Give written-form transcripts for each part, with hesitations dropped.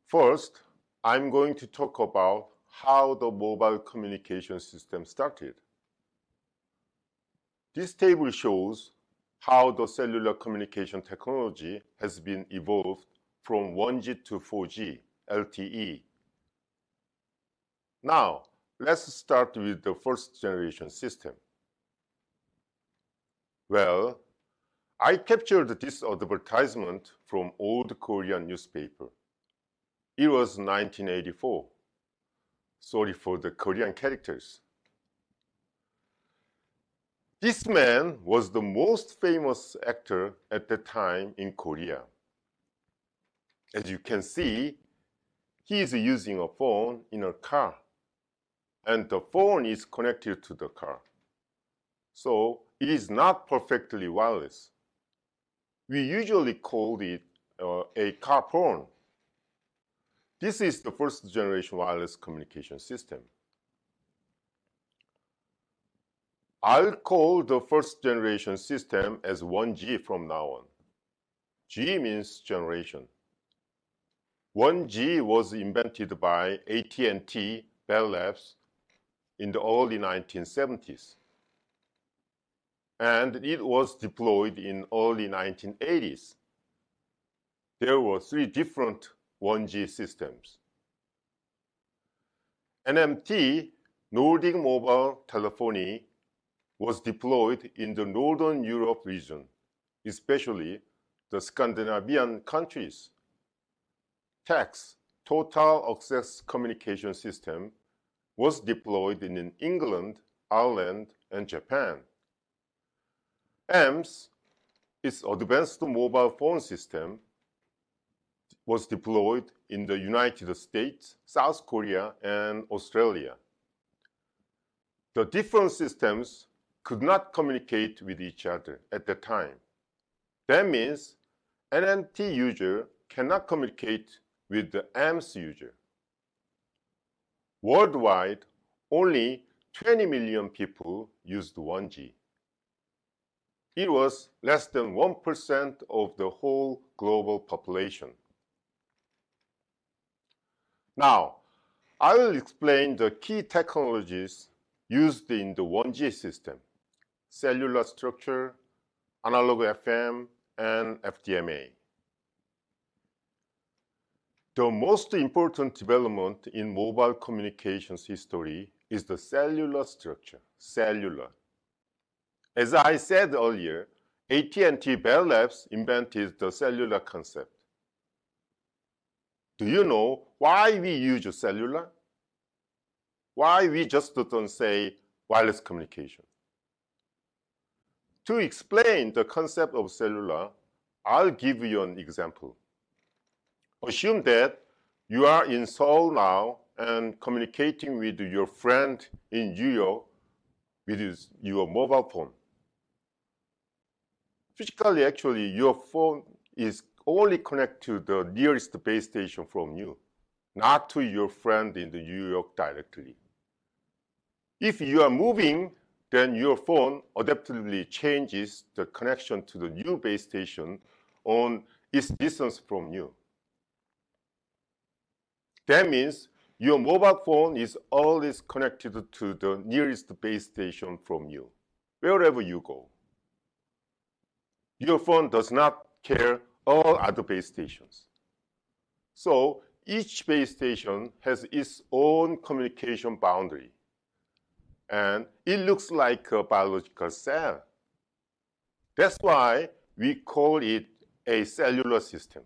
First, I'm going to talk about how the mobile communication system started. This table shows how the cellular communication technology has been evolved from 1G to 4G, LTE. Now, let's start with the first generation system. Well, I captured this advertisement from old Korean newspaper. It was 1984. Sorry for the Korean characters. This man was the most famous actor at the time in Korea. As you can see, he is using a phone in a car, and the phone is connected to the car. So it is not perfectly wireless. We usually call it a car phone. This is the first generation wireless communication system. I'll call the first generation system as 1G from now on. G means generation. 1G was invented by AT&T Bell Labs in the early 1970s. And it was deployed in early 1980s. There were 3 different 1G systems. NMT, Nordic Mobile Telephony, was deployed in the Northern Europe region, especially the Scandinavian countries. TACS, Total Access Communication System, was deployed in England, Ireland, and Japan. AMS, its advanced mobile phone system, was deployed in the United States, South Korea, and Australia. The different systems could not communicate with each other at the time. That means NMT user cannot communicate with the AMS user. Worldwide, only 20 million people used 1G. It was less than 1% of the whole global population. Now, I will explain the key technologies used in the 1G system: cellular structure, analog FM, and FDMA. The most important development in mobile communications history is the cellular structure, cellular. As I said earlier, AT&T Bell Labs invented the cellular concept. Do you know why we use cellular? Why we just don't say wireless communication? To explain the concept of cellular, I'll give you an example. Assume that you are in Seoul now and communicating with your friend in New York with your mobile phone. Physically, actually, your phone is only connected to the nearest base station from you, not to your friend in the New York directly. If you are moving, then your phone adaptively changes the connection to the new base station on its distance from you. That means your mobile phone is always connected to the nearest base station from you, wherever you go. Your phone does not care all other base stations. So each base station has its own communication boundary, and it looks like a biological cell. That's why we call it a cellular system.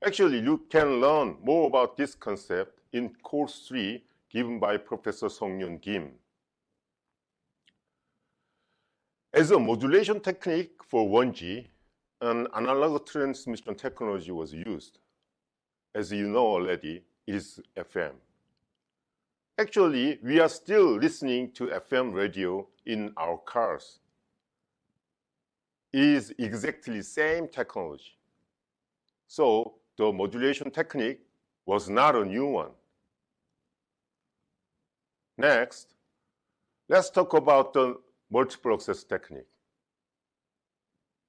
Actually, you can learn more about this concept in course 3 given by Professor Sung-Yoon Kim. As a modulation technique for 1G, an analog transmission technology was used. As you know already, it is FM. Actually, we are still listening to FM radio in our cars. It is exactly the same technology. So the modulation technique was not a new one. Next, let's talk about the multiple access technique.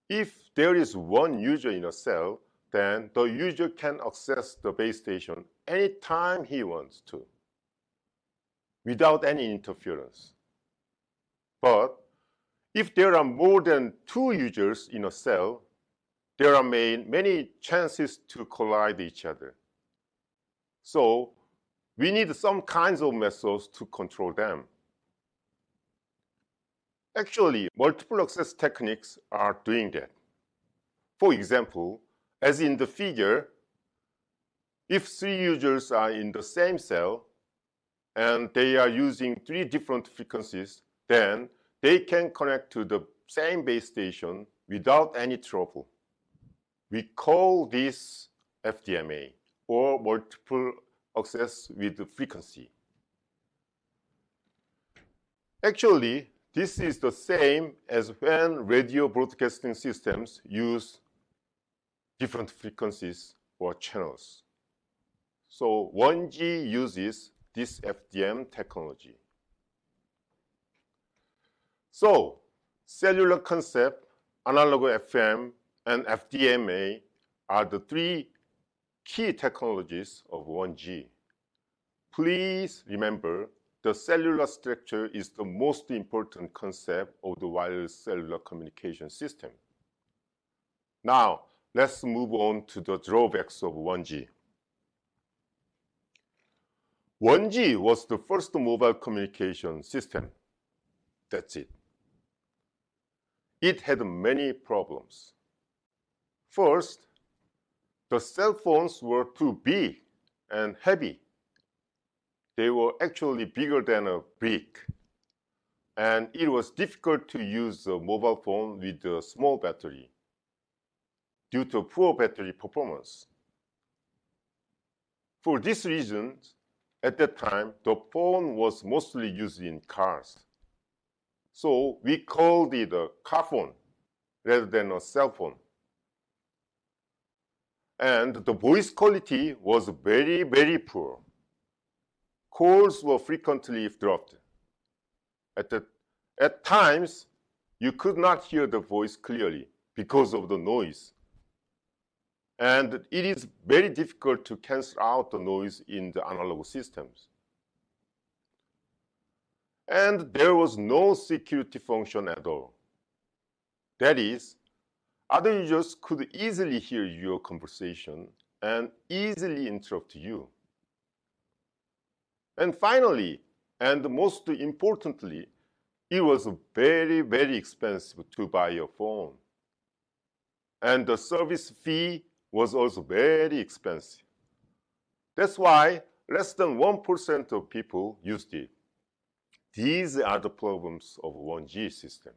If there is one user in a cell, then the user can access the base station anytime he wants to, without any interference. But if there are more than 2 users in a cell, there are many chances to collide each other. So we need some kinds of methods to control them. Actually, multiple access techniques are doing that. For example, as in the figure, if 3 users are in the same cell and they are using 3 different frequencies, then they can connect to the same base station without any trouble. We call this FDMA, or multiple access with frequency. Actually, this is the same as when radio broadcasting systems use different frequencies or channels. So 1G uses this FDM technology. So cellular concept, analog FM, and FDMA are the 3 key technologies of 1G. Please remember, the cellular structure is the most important concept of the wireless cellular communication system. Now, let's move on to the drawbacks of 1G. 1G was the first mobile communication system. That's it. It had many problems. First, the cell phones were too big and heavy. They were actually bigger than a brick. And it was difficult to use a mobile phone with a small battery due to poor battery performance. For this reason, at that time, the phone was mostly used in cars. So we called it a car phone rather than a cell phone. And the voice quality was very, very poor. Calls were frequently dropped. At times, you could not hear the voice clearly because of the noise. And it is very difficult to cancel out the noise in the analog systems. And there was no security function at all. That is, other users could easily hear your conversation and easily interrupt you. And finally, and most importantly, it was very, very expensive to buy a phone. And the service fee was also very expensive. That's why less than 1% of people used it. These are the problems of 1G system.